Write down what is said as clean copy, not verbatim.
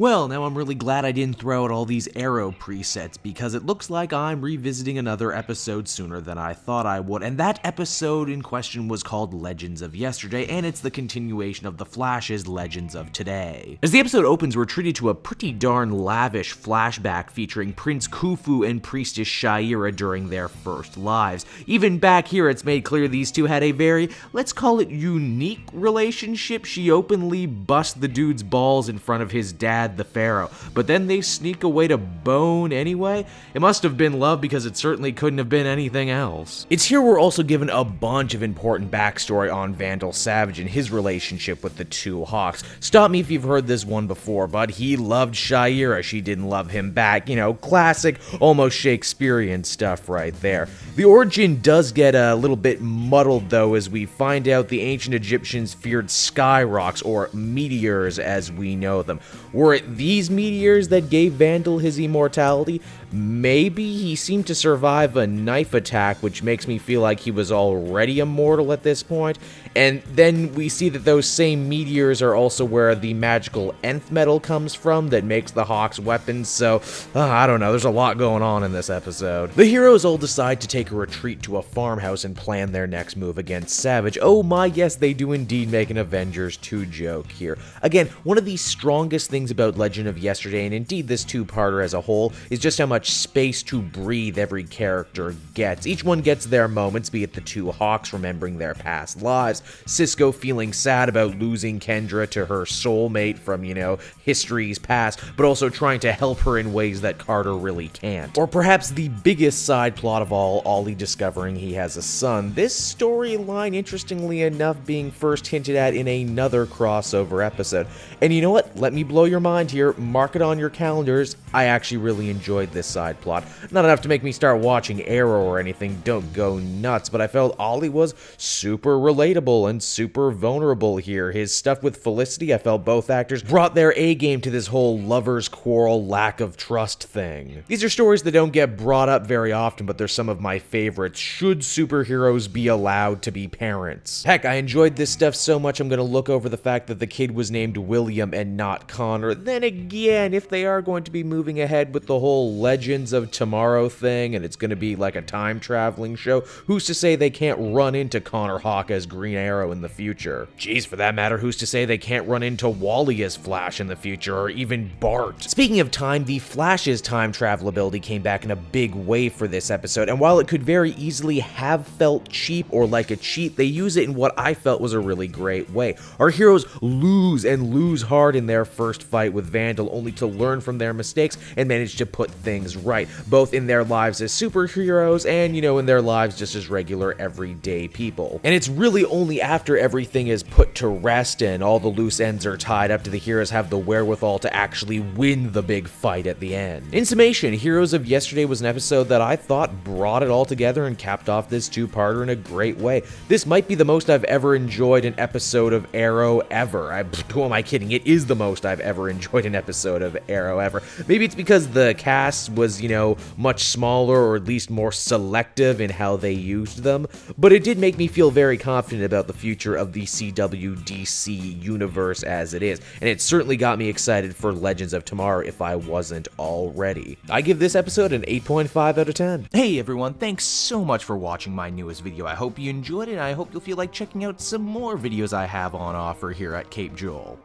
Well, now I'm really glad I didn't throw out all these Arrow presets, because it looks like I'm revisiting another episode sooner than I thought I would, and that episode in question was called Legends of Yesterday, and it's the continuation of The Flash's Legends of Today. As the episode opens, we're treated to a pretty darn lavish flashback featuring Prince Khufu and Priestess Shaira during their first lives. Even back here, it's made clear these two had a very, let's call it, unique relationship. She openly busts the dude's balls in front of his dad, the Pharaoh, but then they sneak away to bone anyway. It must have been love, because it certainly couldn't have been anything else. It's here we're also given a bunch of important backstory on Vandal Savage and his relationship with the two Hawks. Stop me if you've heard this one before, but he loved Shaira, she didn't love him back. You know, classic, almost Shakespearean stuff right there. The origin does get a little bit muddled though, as we find out the ancient Egyptians feared sky rocks, or meteors as we know them. Were it these meteors that gave Vandal his immortality? Maybe. He seemed to survive a knife attack, which makes me feel like he was already immortal at this point. And then we see that those same meteors are also where the magical nth metal comes from that makes the Hawks weapons, so I don't know, there's a lot going on in this episode. The heroes all decide to take a retreat to a farmhouse and plan their next move against Savage. Oh my, yes, they do indeed make an Avengers 2 joke here. Again, one of the strongest things about Legend of Yesterday, and indeed this two-parter as a whole, is just how much space to breathe every character gets. Each one gets their moments, be it the two Hawks remembering their past lives, Cisco feeling sad about losing Kendra to her soulmate from, you know, history's past, but also trying to help her in ways that Carter really can't. Or perhaps the biggest side plot of all, Ollie discovering he has a son. This storyline, interestingly enough, being first hinted at in another crossover episode. And you know what? Let me blow your mind here. Mark it on your calendars. I actually really enjoyed this side plot. Not enough to make me start watching Arrow or anything, don't go nuts, but I felt Ollie was super relatable and super vulnerable here. His stuff with Felicity, I felt both actors brought their A-game to this whole lovers quarrel, lack of trust thing. These are stories that don't get brought up very often, but they're some of my favorites. Should superheroes be allowed to be parents? Heck, I enjoyed this stuff so much I'm gonna look over the fact that the kid was named William and not Connor. Then again, if they are going to be moving ahead with the whole Legends of Tomorrow thing, and it's gonna be like a time-traveling show, who's to say they can't run into Connor Hawke as Green Arrow in the future? Geez, for that matter, who's to say they can't run into Wally as Flash in the future, or even Bart? Speaking of time, the Flash's time travel ability came back in a big way for this episode, and while it could very easily have felt cheap or like a cheat, they use it in what I felt was a really great way. Our heroes lose and lose hard in their first fight with Vandal, only to learn from their mistakes and manage to put things right, both in their lives as superheroes and, you know, in their lives just as regular everyday people. And it's really only after everything is put to rest and all the loose ends are tied up do the heroes have the wherewithal to actually win the big fight at the end. In summation, Heroes of Yesterday was an episode that I thought brought it all together and capped off this two-parter in a great way. This might be the most I've ever enjoyed an episode of Arrow ever. Who am I kidding? It is the most I've ever enjoyed an episode of Arrow ever. Maybe it's because the cast was, you know, much smaller, or at least more selective in how they used them, but it did make me feel very confident about the future of the CW/DC universe as it is, and it certainly got me excited for Legends of Tomorrow if I wasn't already. I give this episode an 8.5 out of 10. Hey everyone, thanks so much for watching my newest video. I hope you enjoyed it, and I hope you'll feel like checking out some more videos I have on offer here at Cape Joel.